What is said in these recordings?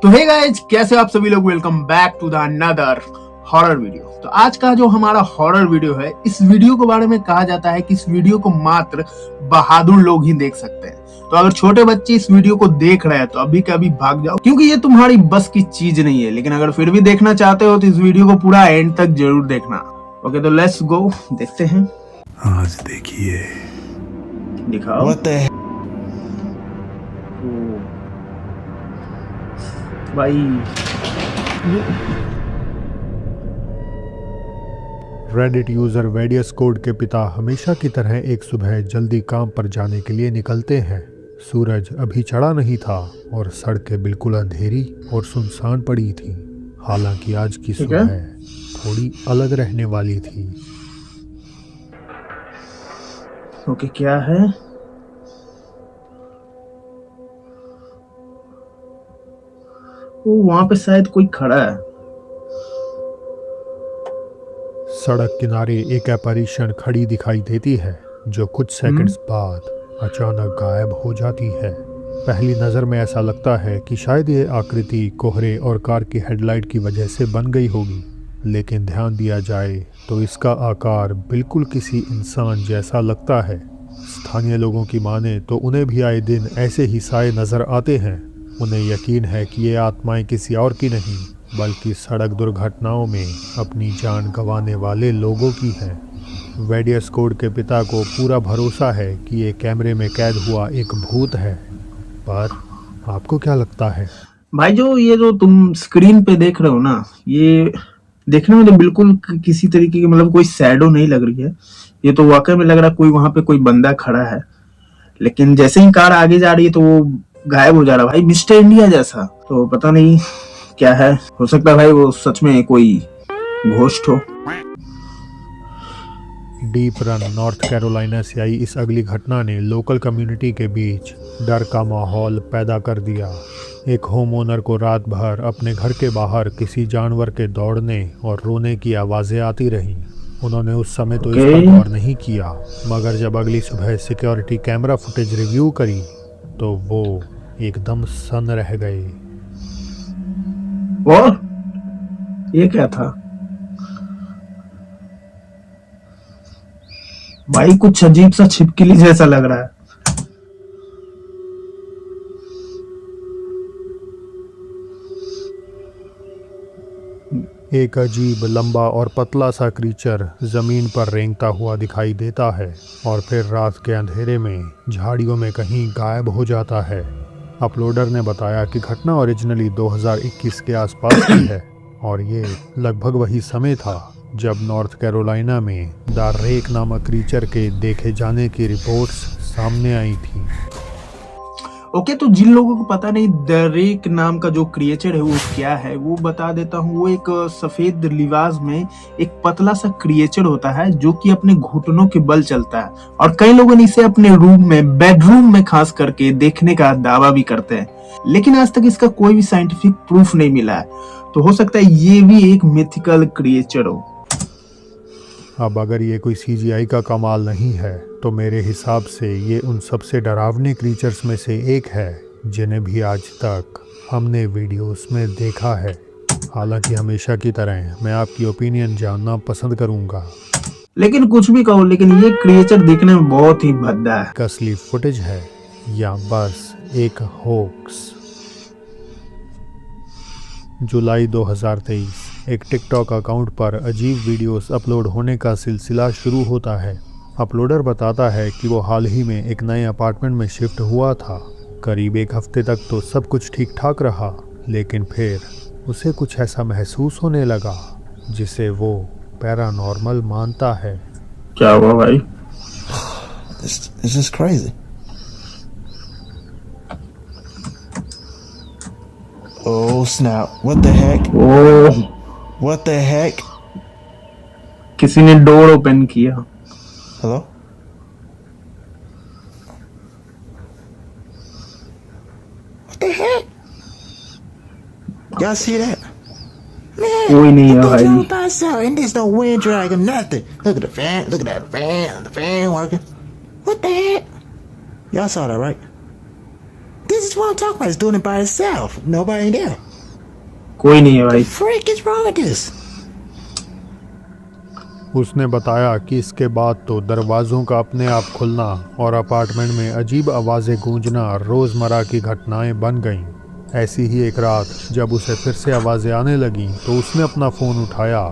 तो hey guys, कैसे हो आप सभी लोग। Welcome back to the another horror video. तो आज का जो हमारा हॉरर वीडियो है, इस वीडियो के बारे में कहा जाता है कि इस वीडियो को मात्र बहादुर लोग ही देख सकते हैं। तो अगर छोटे बच्चे इस वीडियो को देख रहे हैं तो अभी के अभी भाग जाओ, क्योंकि ये तुम्हारी बस की चीज नहीं है। लेकिन अगर फिर भी देखना चाहते हो तो इस वीडियो को पूरा एंड तक जरूर देखना। ओके, तो लेट्स गो, देखते हैं। आज देखिए, दिखाओ। भाई रेडिट यूजर वेडियस कोड के पिता हमेशा की तरह एक सुबह जल्दी काम पर जाने के लिए निकलते हैं। सूरज अभी चढ़ा नहीं था और सड़कें बिल्कुल अंधेरी और सुनसान पड़ी थी। हालांकि आज की सुबह थोड़ी अलग रहने वाली थी। ओके, क्या है? वो वहां पे शायद कोई खड़ा है। सड़क किनारे एक apparition खड़ी दिखाई देती है जो कुछ सेकंड्स बाद अचानक गायब हो जाती है। पहली नज़र में ऐसा लगता है कि शायद ये आकृति कोहरे और कार की हेडलाइट की वजह से बन गई होगी, लेकिन ध्यान दिया जाए तो इसका आकार बिल्कुल किसी इंसान जैसा लगता है। स्थानीय लोगों की माने तो उन्हें भी आए दिन ऐसे ही साए नज़र आते हैं। उन्हें यकीन है कि ये आत्माएं किसी और की नहीं बल्कि सड़क दुर्घटनाओं में अपनी जान गंवाने वाले लोगों की हैं। वेडियस कोड के पिता को पूरा भरोसा है कि ये कैमरे में कैद हुआ एक भूत है। पर आपको क्या लगता है? भाई, ये जो तुम स्क्रीन पे देख रहे हो ना, ये देखने में तो बिल्कुल किसी तरीके की मतलब कोई शैडो नहीं लग रही है। ये तो वाकई में लग रहा है कोई वहां पे कोई बंदा खड़ा है। लेकिन जैसे ही कार आगे जा रही है तो वो गायब हो जा रहा है भाई, मिस्टर इंडिया जैसा। तो पता नहीं क्या है, हो सकता है भाई वो सच में कोई घोस्ट हो। डीप रन नॉर्थ कैरोलिना से आई इस अगली घटना ने लोकल कम्युनिटी के बीच डर का माहौल पैदा कर दिया। एक होम ओनर को रात भर अपने घर के बाहर किसी जानवर के दौड़ने और रोने की आवाज़ें आती रहीं। उन्होंने उस समय तो इस पर गौर नहीं किया, मगर जब अगली सुबह सिक्योरिटी कैमरा फुटेज रिव्यू करी तो वो एकदम सन्न रह गए। और ये क्या था भाई? कुछ अजीब सा छिपकली जैसा लग रहा है। एक अजीब लंबा और पतला सा क्रीचर जमीन पर रेंगता हुआ दिखाई देता है और फिर रात के अंधेरे में झाड़ियों में कहीं गायब हो जाता है। अपलोडर ने बताया कि घटना ओरिजिनली 2021 के आसपास की है और ये लगभग वही समय था जब नॉर्थ कैरोलिना में द रेक नामक क्रीचर के देखे जाने की रिपोर्ट्स सामने आई थी। ओके, तो जिन लोगों को पता नहीं द रेक नाम का जो क्रिएचर है वो क्या है, वो बता देता हूँ। वो एक सफेद लिबास में एक पतला सा क्रिएचर होता है जो कि अपने घुटनों के बल चलता है, और कई लोगों ने इसे अपने रूम में, बेडरूम में खास करके देखने का दावा भी करते हैं। लेकिन आज तक इसका कोई भी साइंटिफिक प्रूफ नहीं मिला है। तो हो सकता है ये भी एक मिथिकल क्रिएचर हो। अब अगर ये कोई CGI का कमाल नहीं है तो मेरे हिसाब से ये उन सबसे डरावने क्रीचर्स में से एक है जिन्हें भी आज तक हमने वीडियोस में देखा है। हालांकि हमेशा की तरह मैं आपकी ओपिनियन जानना पसंद करूंगा। लेकिन कुछ भी कहो, लेकिन ये क्रिएचर दिखने में बहुत ही भद्दा है। असली फुटेज है या बस एक होक्स? जुलाई 2023 एक टिकटॉक अकाउंट पर अजीब वीडियोस अपलोड होने का सिलसिला शुरू होता है। अपलोडर बताता है कि वो हाल ही में एक नए अपार्टमेंट में शिफ्ट हुआ था। करीब एक हफ्ते तक तो सब कुछ ठीक ठाक रहा, लेकिन फिर उसे कुछ ऐसा महसूस होने लगा जिसे वो पैरानॉर्मल मानता है। क्या हुआ भाई? It's just crazy. Oh snap! What the heck? Oh, What the heck? किसी ने डोर ओपन किया। Hello? What the heck? Y'all see that? Man, कोई नहीं है that भाई। thing's by itself, and there's no wind drag or nothing. Look at the fan. Look at that fan. The fan working. What the heck? Y'all saw that, right? This is what I'm talking about. It's doing it by itself. Nobody there. कोई नहीं है भाई। Frick is wrong with this? उसने बताया कि इसके बाद तो दरवाज़ों का अपने आप खुलना और अपार्टमेंट में अजीब आवाज़ें गूंजना रोज़मर्रा की घटनाएं बन गईं। ऐसी ही एक रात जब उसे फिर से आवाज़ें आने लगीं तो उसने अपना फ़ोन उठाया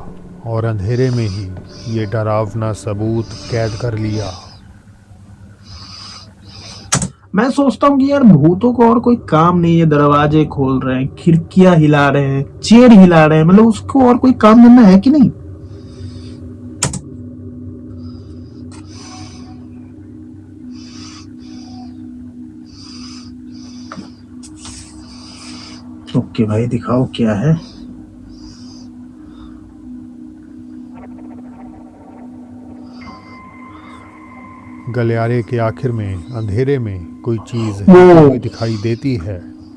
और अंधेरे में ही ये डरावना सबूत कैद कर लिया। मैं सोचता हूँ कि यार भूतों को और कोई काम नहीं है, दरवाजे खोल रहे हैं, खिड़कियां हिला रहे हैं, चेयर हिला रहे हैं, मतलब उसको और कोई काम धंधा है कि नहीं। ओके भाई दिखाओ क्या है। गलियारे के आखिर में अंधेरे में कोई चीज़ वो। हिलती हुई दिखाई देती है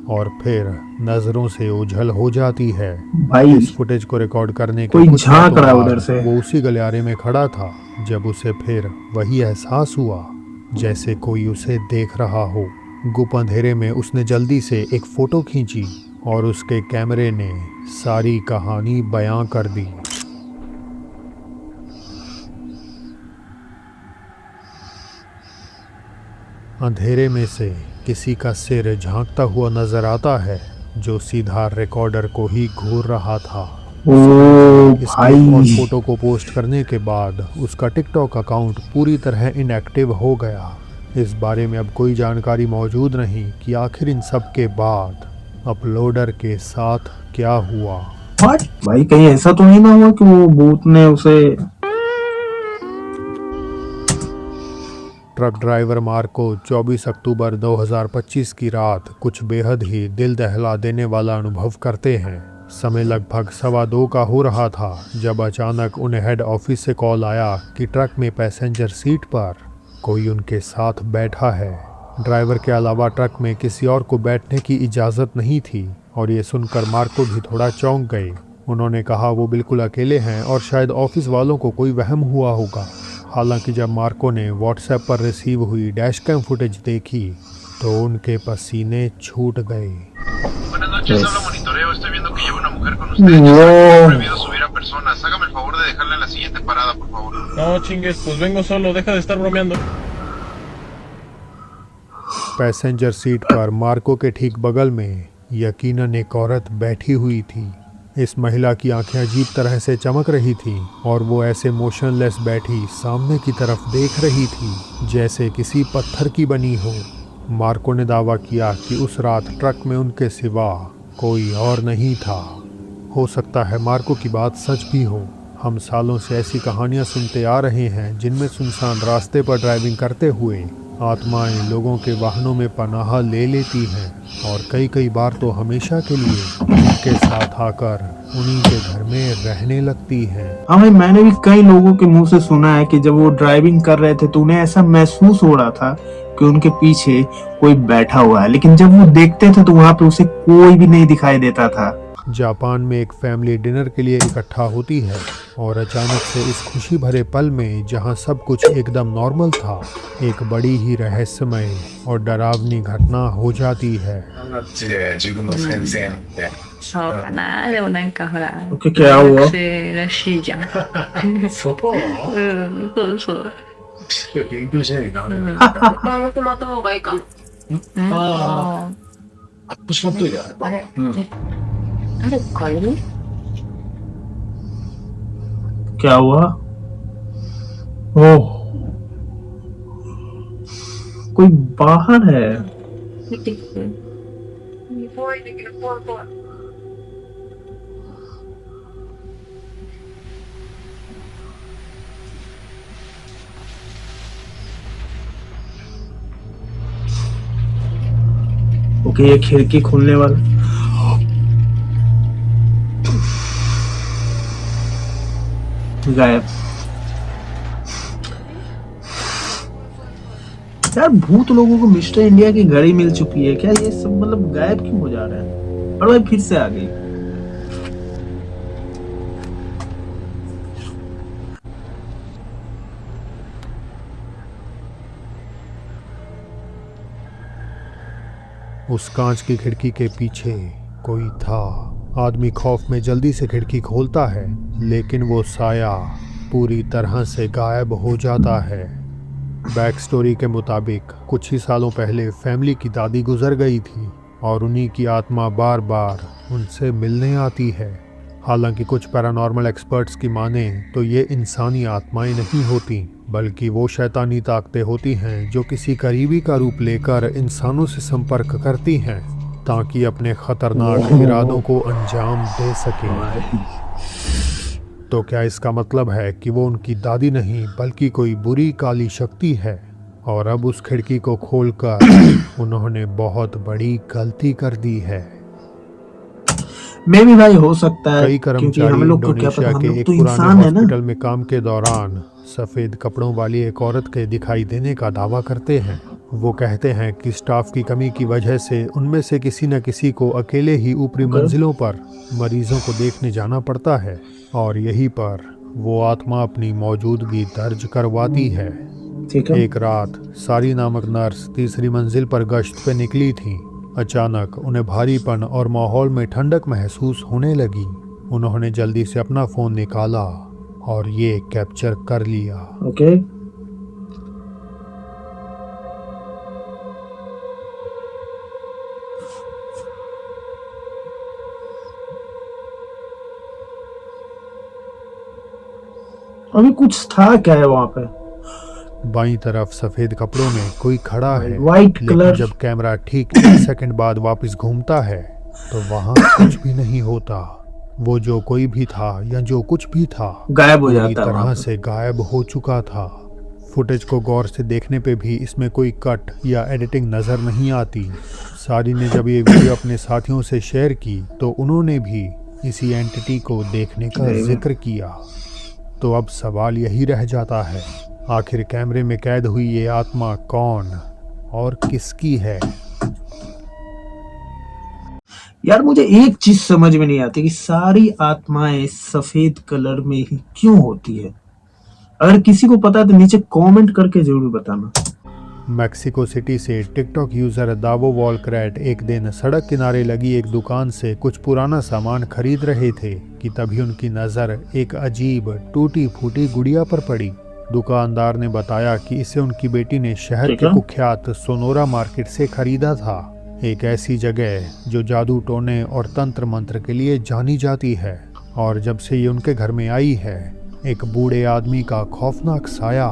और फिर नज़रों से ओझल हो जाती है। भाई इस फुटेज को रिकॉर्ड करने के कोई कुछ झांक मिनटों रहा है बाद उधर से। वो उसी गलियारे में खड़ा था जब उसे फिर वही एहसास हुआ जैसे कोई उसे देख रहा हो। गुप अंधेरे में उसने जल्दी से एक फ़ोटो खींची और उसके कैमरे ने सारी कहानी बयां कर दी। अंधेरे में से किसी का सिर झांकता हुआ नजर आता है जो सीधा रिकॉर्डर को ही घूर रहा था। ओ इस क्लिप और भाई फोटो को पोस्ट करने के बाद उसका टिकटॉक अकाउंट पूरी तरह इनएक्टिव हो गया। इस बारे में अब कोई जानकारी मौजूद नहीं कि आखिर इन सब के बाद अपलोडर के साथ क्या हुआ। What? भाई कहीं ऐसा तो नहीं ना हुआ कि वो भूत ने उसे। ट्रक ड्राइवर मार्को 24 अक्टूबर 2025 की रात कुछ बेहद ही दिल दहला देने वाला अनुभव करते हैं। समय लगभग 2:15 का हो रहा था जब अचानक उन्हें हेड ऑफिस से कॉल आया कि ट्रक में पैसेंजर सीट पर कोई उनके साथ बैठा है। ड्राइवर के अलावा ट्रक में किसी और को बैठने की इजाज़त नहीं थी और ये सुनकर मार्को भी थोड़ा चौंक गए। उन्होंने कहा वो बिल्कुल अकेले हैं और शायद ऑफिस वालों को कोई वहम हुआ होगा। हालांकि जब मार्को ने व्हाट्सएप पर रिसीव हुई डैश कैम फुटेज देखी तो उनके पसीने छूट गए। Buenas noches, habla monitoreo. Estoy viendo que lleva una mujer con ustedes. No. Está prohibido subir a personas. Hágame el favor de dejarla en la siguiente parada, por favor. No chingues, pues vengo solo, deja de estar bromeando. Passenger seat पर Marco के ठीक बगल में यकीनन एक औरत बैठी हुई थी। इस महिला की आंखें अजीब तरह से चमक रही थीं और वो ऐसे मोशनलेस बैठी सामने की तरफ देख रही थी जैसे किसी पत्थर की बनी हो। मार्को ने दावा किया कि उस रात ट्रक में उनके सिवा कोई और नहीं था। हो सकता है मार्को की बात सच भी हो। हम सालों से ऐसी कहानियां सुनते आ रहे हैं जिनमें सुनसान रास्ते पर ड्राइविंग करते हुए आत्माएं लोगों के वाहनों में पनाह ले लेती हैं और कई बार तो हमेशा के लिए उनके साथ आकर उन्हीं के घर में रहने लगती हैं। हाँ भाई मैंने भी कई लोगों के मुंह से सुना है कि जब वो ड्राइविंग कर रहे थे तो उन्हें ऐसा महसूस हो रहा था कि उनके पीछे कोई बैठा हुआ है, लेकिन जब वो देखते थे तो वहां पे उसे कोई भी नहीं दिखाई देता था। जापान में एक फैमिली डिनर के लिए इकट्ठा होती है और अचानक से इस खुशी भरे पल में जहां सब कुछ एकदम नॉर्मल था, एक बड़ी ही रहस्यमय और डरावनी घटना हो जाती है। 自分の先生なんで。そうかな。でもなんかほら、 ओके क्या हुआ? 学生らしいじゃん。そうそうそう。勉強しないとダメだよ。バームまった方がいいか。あ腰持っといて。あれ、誰かいる？ क्या हुआ? ओह कोई बाहर है। 見てきて。怖いんだけど怖い怖い。 ओके ये खिड़की खुलने वाला। गायब। यार भूत लोगों को मिस्टर इंडिया की घड़ी मिल चुकी है क्या? ये सब मतलब गायब क्यों हो जा रहा है? और भाई फिर से आ गई। उस कांच की खिड़की के पीछे कोई था आदमी खौफ में जल्दी से खिड़की खोलता है, लेकिन वो साया पूरी तरह से गायब हो जाता है। बैक स्टोरी के मुताबिक कुछ ही सालों पहले फैमिली की दादी गुजर गई थी और उन्हीं की आत्मा बार बार उनसे मिलने आती है। हालांकि कुछ पैरानॉर्मल एक्सपर्ट्स की माने तो ये इंसानी आत्माएं नहीं होती, बल्कि वो शैतानी ताकतें होती हैं जो किसी करीबी का रूप लेकर इंसानों से संपर्क करती हैं ताकि अपने खतरनाक इरादों को अंजाम दे सकें। तो क्या इसका मतलब है कि वो उनकी दादी नहीं बल्कि कोई बुरी काली शक्ति है और अब उस खिड़की को खोलकर उन्होंने बहुत बड़ी गलती कर दी है? मे भी भाई हो सकता है, कई क्योंकि कर्मचारी हम लोग को क्या पता, इंडोनेशिया हम के लोग एक तो पुराने इंसान है ना। हॉस्पिटल में काम के दौरान सफ़ेद कपड़ों वाली एक औरत के दिखाई देने का दावा करते हैं। वो कहते हैं कि स्टाफ की कमी की वजह से उनमें से किसी न किसी को अकेले ही ऊपरी मंजिलों पर मरीजों को देखने जाना पड़ता है और यहीं पर वो आत्मा अपनी मौजूदगी दर्ज करवाती है। ठीक है। एक रात सारी नामक नर्स तीसरी मंजिल पर गश्त पे निकली थी। अचानक उन्हें भारीपन और माहौल में ठंडक महसूस होने लगी। उन्होंने जल्दी से अपना फ़ोन निकाला और ये कैप्चर कर लिया। ओके। अभी कुछ था क्या है वहां पे? बाईं तरफ सफ़ेद कपड़ों में कोई खड़ा है, वाइट लेकिन कलर। जब कैमरा ठीक 1 सेकंड बाद वापस घूमता है तो वहाँ कुछ भी नहीं होता। वो जो कोई भी था या जो कुछ भी था गायब हो पूरी जाता है तरह वहाँ से गायब हो चुका था। फुटेज को गौर से देखने पे भी इसमें कोई कट या एडिटिंग नज़र नहीं आती। सारी ने जब ये वीडियो अपने साथियों से शेयर की तो उन्होंने भी इसी एंटिटी को देखने का जिक्र किया। तो अब सवाल यही रह जाता है, आखिर कैमरे में कैद हुई ये आत्मा कौन और किसकी है? यार मुझे एक चीज समझ में नहीं आती कि सारी आत्माएं सफेद कलर में ही क्यों होती है। अगर किसी को पता है तो नीचे कमेंट करके जरूर बताना। मैक्सिको सिटी से टिकटॉक यूजर दावो वॉलक्रैट एक दिन सड़क किनारे लगी एक दुकान से कुछ पुराना सामान खरीद रहे थे कि तभी उनकी नज़र एक अजीब टूटी फूटी गुड़िया पर पड़ी। दुकानदार ने बताया कि इसे उनकी बेटी ने शहर ठीक के है। कुख्यात सोनोरा मार्केट से खरीदा था, एक ऐसी जगह जो जादू टोने और तंत्र मंत्र के लिए जानी जाती है। और जब से ये उनके घर में आई है, एक बूढ़े आदमी का खौफनाक साया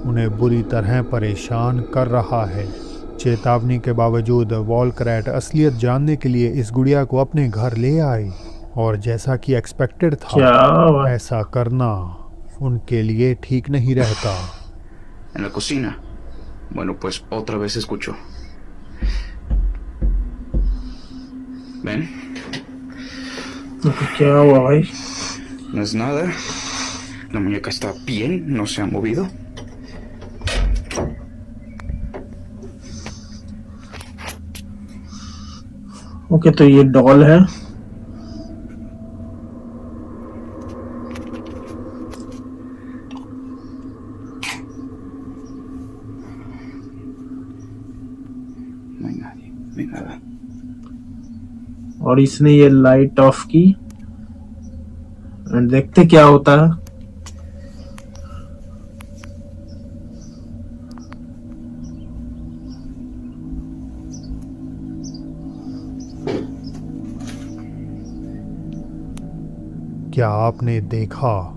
उन्हें बुरी तरह परेशान कर रहा है। चेतावनी के बावजूद वॉलक्रैट असलियत जानने के लिए इस गुड़िया को अपने घर ले आए और जैसा कि एक्सपेक्टेड क्या था, बात। ऐसा करना उनके लिए ठीक नहीं रहता। En la cocina. Bueno, pues otra vez escucho. ¿Ven? क्या हुआ भाई? No es nada. La muñeca está bien, no se ha movido. Okay, तो ये डॉल है। No hay nadie, no hay nada. और इसने ये लाइट ऑफ की एंड देखते क्या होता है। क्या आपने देखा?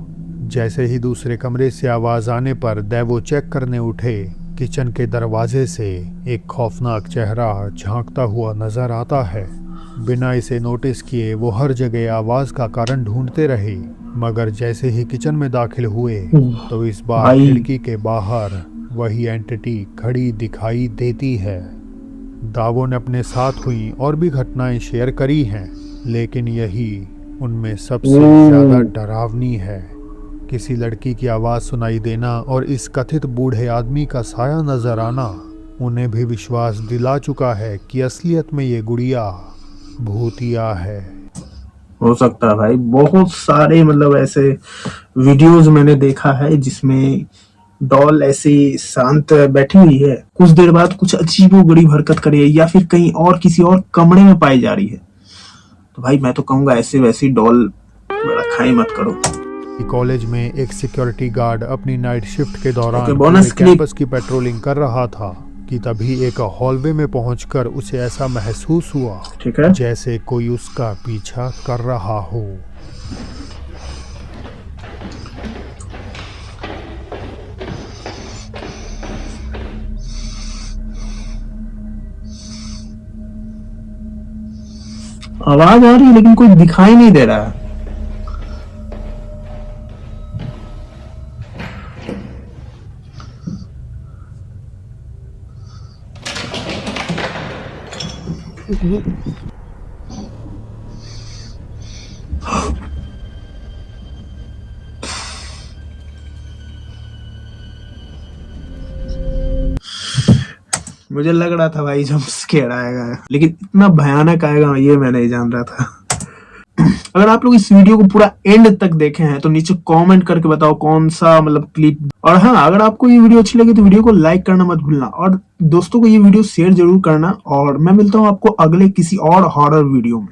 जैसे ही दूसरे कमरे से आवाज आने पर दैवो चेक करने उठे, किचन के दरवाजे से एक खौफनाक चेहरा झांकता हुआ नजर आता है। बिना इसे नोटिस किए वो हर जगह आवाज का कारण ढूंढते रहे, मगर जैसे ही किचन में दाखिल हुए तो इस बार भाई। खिड़की के बाहर वही एंटिटी खड़ी दिखाई देती है। दावो ने अपने साथ हुई और भी घटनाएं शेयर करी हैं, लेकिन यही उनमें सबसे ज्यादा डरावनी है। किसी लड़की की आवाज़ सुनाई देना और इस कथित बूढ़े आदमी का साया नजर आना उन्हें भी विश्वास दिला चुका है कि असलियत में ये गुड़िया भूतिया है। हो सकता है भाई, बहुत सारे मतलब ऐसे वीडियोस मैंने देखा है जिसमें डॉल ऐसी शांत बैठी हुई है, कुछ देर बाद कुछ अजीबोगरीब हरकत कर रही है या फिर कहीं और किसी और कमरे में पाई जा रही है। तो भाई मैं तो कहूंगा ऐसे वैसी डॉल रखा ही मत करो। कॉलेज में एक सिक्योरिटी गार्ड अपनी नाइट शिफ्ट के दौरान Okay, bonus पूरे clip। कैंपस की पेट्रोलिंग कर रहा था कि तभी एक हॉलवे में पहुंचकर उसे ऐसा महसूस हुआ ठीक है। जैसे कोई उसका पीछा कर रहा हो। आवाज आ रही है लेकिन कोई दिखाई नहीं दे रहा है। मुझे लग रहा था भाई जंप स्केयर आएगा, लेकिन इतना भयानक आएगा ये मैं नहीं जान रहा था। अगर आप लोग इस वीडियो को पूरा एंड तक देखे हैं तो नीचे कमेंट करके बताओ कौन सा मतलब क्लिप। और हाँ, अगर आपको ये वीडियो अच्छी लगी तो वीडियो को लाइक करना मत भूलना और दोस्तों को ये वीडियो शेयर जरूर करना। और मैं मिलता हूँ आपको अगले किसी और हॉरर वीडियो में।